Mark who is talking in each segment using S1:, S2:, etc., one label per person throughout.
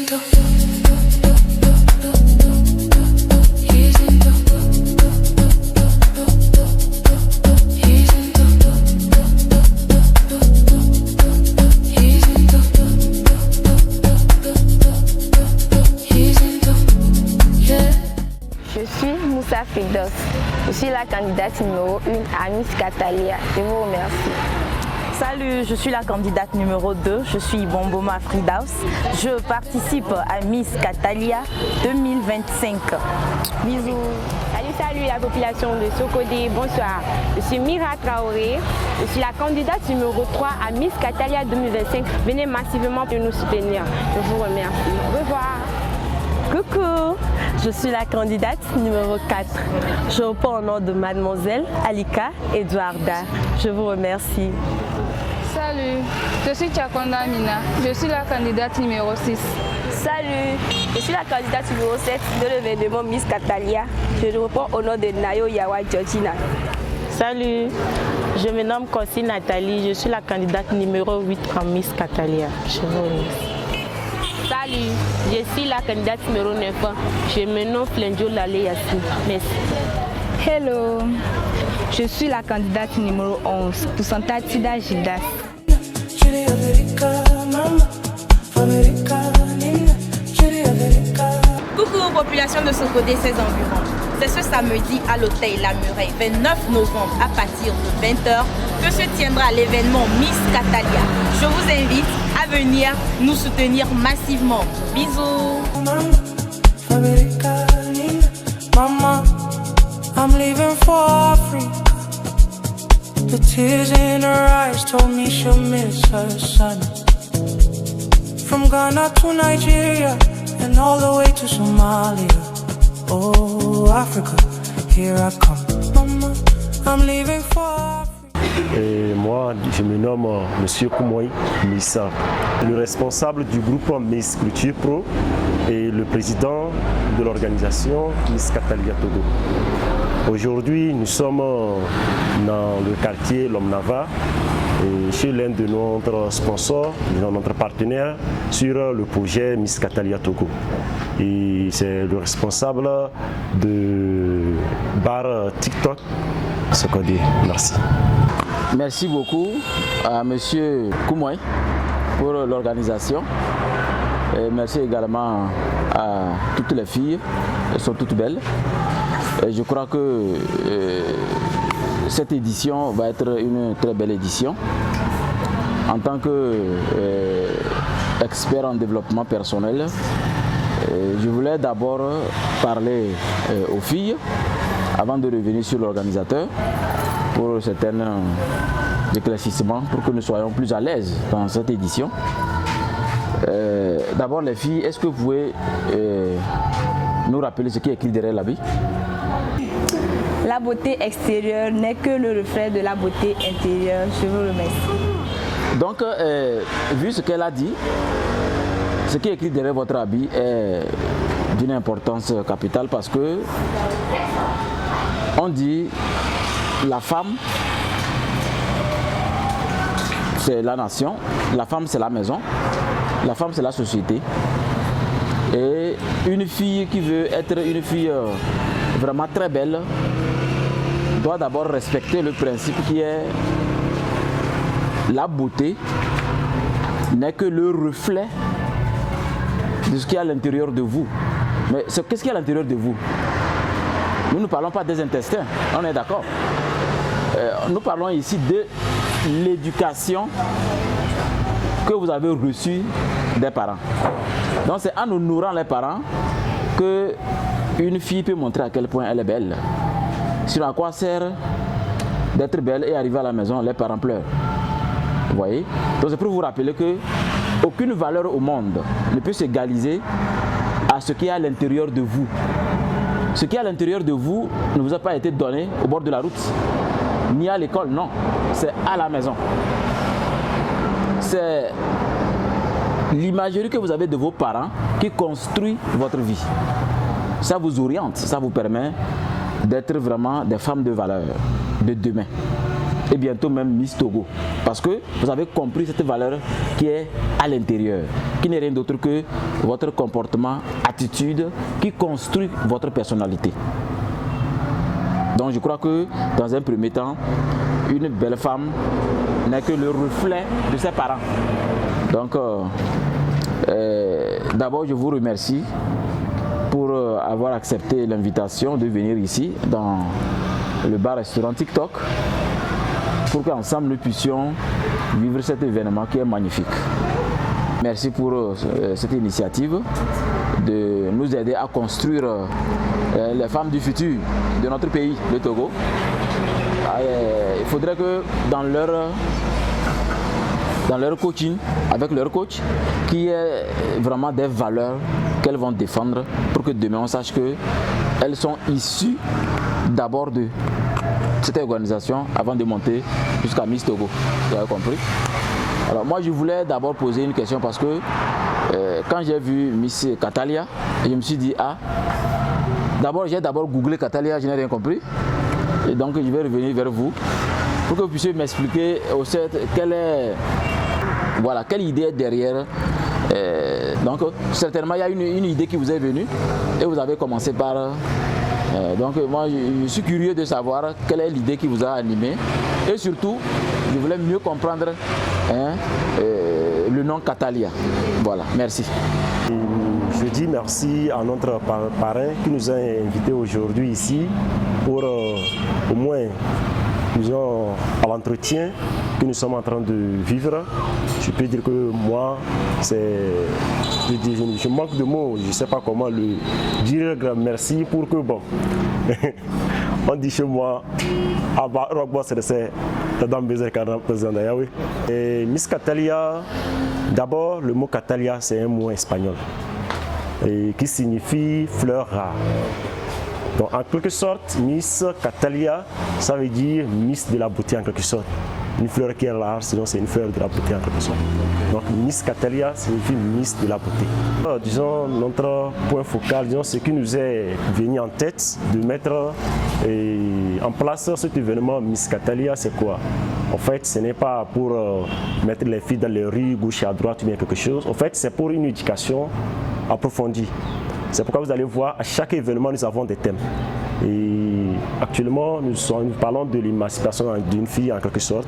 S1: Je suis la candidate numéro 1 à Miss Catalia. Je vous remercie.
S2: Salut, je suis la candidate numéro 2. Je suis Bomboma Fridaus. Je participe à Miss Catalia 2025.
S1: Bisous. Salut la population de Sokodé. Bonsoir. Je suis Mira Traoré. Je suis la candidate numéro 3 à Miss Catalia 2025. Venez massivement pour nous soutenir. Je vous remercie. Au revoir.
S2: Coucou, je suis la candidate numéro 4. Je réponds au nom de Mademoiselle Alika Edouarda. Je vous remercie.
S3: Salut, je suis Tchakonda Mina. Je suis la candidate numéro 6.
S1: Salut, je suis la candidate numéro 7 de l'événement Miss Catalia. Je réponds au nom de Nayo Yawa Georgina.
S2: Salut, je me nomme Kossi Nathalie. Je suis la candidate numéro 8 en Miss Catalia. Je vous remercie.
S1: Salut, je suis la candidate numéro 9. Je me nomme Flenjo Lale Yassi. Merci.
S3: Hello, je suis la candidate numéro 11 pour Santa Tida Gildas.
S4: Coucou population de Sokodé et ses environs. C'est ce samedi à l'hôtel La Muraille, 29 novembre à partir de 20h que se tiendra l'événement Miss Catalia. Je vous invite à venir nous soutenir massivement. Bisous.
S5: Mama, I'm leaving for Africa. The tears in her eyes told me she'll miss her son. From Ghana to Nigeria and all the way to Somalia. Oh, Africa, here I come. Mama, I'm leaving for Africa.
S6: Et moi, je me nomme Monsieur Koumoy Missa, le responsable du groupe Miss Culture Pro et le président de l'organisation Miss Catalia Togo. Aujourd'hui, nous sommes dans le quartier Lomnava et chez l'un de notre sponsors, notre partenaire sur le projet Miss Catalia Togo. Et c'est le responsable de bar TikTok, Sokodé. Merci.
S7: Merci beaucoup à M. Koumoy pour l'organisation. Merci également à toutes les filles, elles sont toutes belles. Et je crois que cette édition va être une très belle édition. En tant qu'expert en développement personnel, je voulais d'abord parler aux filles avant de revenir sur l'organisateur pour certains éclaircissements pour que nous soyons plus à l'aise dans cette édition. D'abord les filles, est-ce que vous pouvez nous rappeler ce qui est écrit derrière l'habit?
S3: La beauté extérieure n'est que le reflet de la beauté intérieure. Je vous remercie.
S7: Donc, vu ce qu'elle a dit, ce qui est écrit derrière votre habit est d'une importance capitale parce que on dit la femme c'est la nation, la femme c'est la maison, la femme c'est la société. Et une fille qui veut être une fille vraiment très belle doit d'abord respecter le principe qui est la beauté n'est que le reflet de ce qu'il y a à l'intérieur de vous. Mais qu'est-ce qu'il y a à l'intérieur de vous? Nous ne parlons pas des intestins, on est d'accord. Nous parlons ici de l'éducation que vous avez reçue des parents. Donc c'est en honorant les parents qu'une fille peut montrer à quel point elle est belle. Sinon à quoi sert d'être belle et arriver à la maison, les parents pleurent. Vous voyez? Donc c'est pour vous rappeler que aucune valeur au monde ne peut s'égaliser à ce qui est à l'intérieur de vous. Ce qui est à l'intérieur de vous ne vous a pas été donné au bord de la route, ni à l'école, non. C'est à la maison. C'est l'imagerie que vous avez de vos parents qui construit votre vie. Ça vous oriente, ça vous permet d'être vraiment des femmes de valeur de demain. Et bientôt même Miss Togo. Parce que vous avez compris cette valeur qui est à l'intérieur, qui n'est rien d'autre que votre comportement, attitude, qui construit votre personnalité. Donc je crois que dans un premier temps, une belle femme n'est que le reflet de ses parents. Donc d'abord je vous remercie pour avoir accepté l'invitation de venir ici dans le bar-restaurant TikTok pour qu'ensemble nous puissions vivre cet événement qui est magnifique. Merci pour cette initiative de nous aider à construire les femmes du futur de notre pays, le Togo. Il faudrait que dans leur coaching, avec leur coach, qu'il y ait vraiment des valeurs qu'elles vont défendre pour que demain on sache qu'elles sont issues d'abord de cette organisation avant de monter jusqu'à Miss Togo. Vous avez compris? Alors moi je voulais d'abord poser une question parce que quand j'ai vu Miss Catalia, je me suis dit j'ai d'abord googlé Catalia, je n'ai rien compris. Et donc je vais revenir vers vous pour que vous puissiez m'expliquer quelle idée est derrière. Donc certainement il y a une idée qui vous est venue et vous avez commencé par... donc moi je suis curieux de savoir quelle est l'idée qui vous a animé et surtout je voulais mieux comprendre le nom Catalia. Voilà, merci.
S6: Je dis merci à notre parrain qui nous a invités aujourd'hui ici pour au moins à l'entretien que nous sommes en train de vivre. Je peux dire que moi, je manque de mots, je ne sais pas comment le dire. Merci pour que, bon, on dit chez moi, et Miss Catalia, d'abord le mot Catalia c'est un mot espagnol et qui signifie fleur rare. Donc en quelque sorte, Miss Catalia, ça veut dire Miss de la beauté en quelque sorte. Une fleur qui est rare, sinon c'est une fleur de la beauté en quelque sorte. Donc Miss Catalia signifie Miss de la beauté. Disons, notre point focal, disons, ce qui nous est venu en tête de mettre en place cet événement Miss Catalia, c'est quoi? En fait, ce n'est pas pour mettre les filles dans les rues, gauche et à droite ou bien quelque chose. En fait, c'est pour une éducation approfondie. C'est pourquoi vous allez voir, à chaque événement, nous avons des thèmes. Et actuellement, nous parlons de l'émancipation d'une fille en quelque sorte.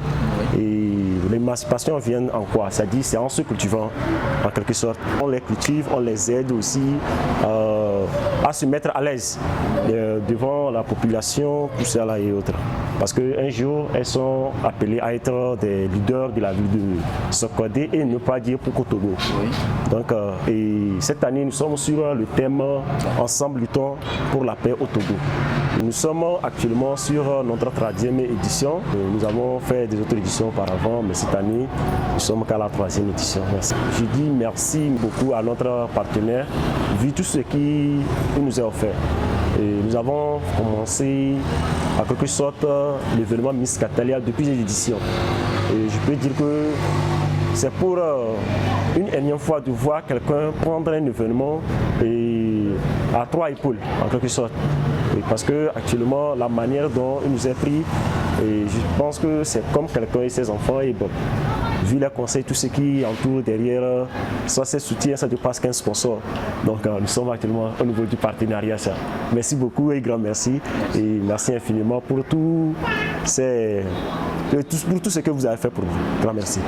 S6: Et l'émancipation vient en quoi? C'est-à-dire, c'est en se cultivant en quelque sorte. On les cultive, on les aide aussi à se mettre à l'aise devant la population, tout ça là et autres. Parce qu'un jour, elles sont appelées à être des leaders de la ville de Sokodé et ne pas dire pour Togo. Oui. Donc, et cette année, nous sommes sur le thème Ensemble luttons pour la paix au Togo. Nous sommes actuellement sur notre 3e édition. Nous avons fait des autres éditions auparavant, mais cette année, nous sommes qu'à la 3e édition. Merci. Je dis merci beaucoup à notre partenaire, vu tout ce qui nous est offert. Et nous avons commencé en quelque sorte l'événement Miss Catalia depuis l'édition. Et je peux dire que c'est pour une énième fois de voir quelqu'un prendre un événement à 3 épaules en quelque sorte. Et parce que actuellement la manière dont il nous est pris, et je pense que c'est comme quelqu'un et ses enfants et bon. Vu les conseils, tout ce qui entoure derrière, soit ses soutiens, ça dépasse 15 sponsors. Donc nous sommes actuellement au niveau du partenariat. Ça. Merci beaucoup et grand merci. Et merci infiniment pour tout ce que vous avez fait pour nous. Grand merci.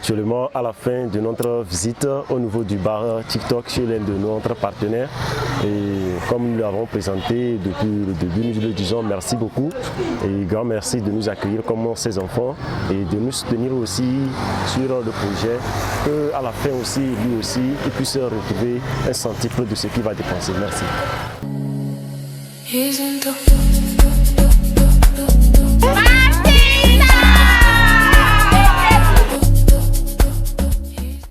S6: actuellement à la fin de notre visite au niveau du bar TikTok chez l'un de notre partenaires. Et comme nous l'avons présenté depuis le début, nous lui disons merci beaucoup et grand merci de nous accueillir comme ses enfants et de nous soutenir aussi sur le projet, qu'à la fin aussi, lui aussi, il puisse retrouver un centime de ce qu'il va dépenser. Merci.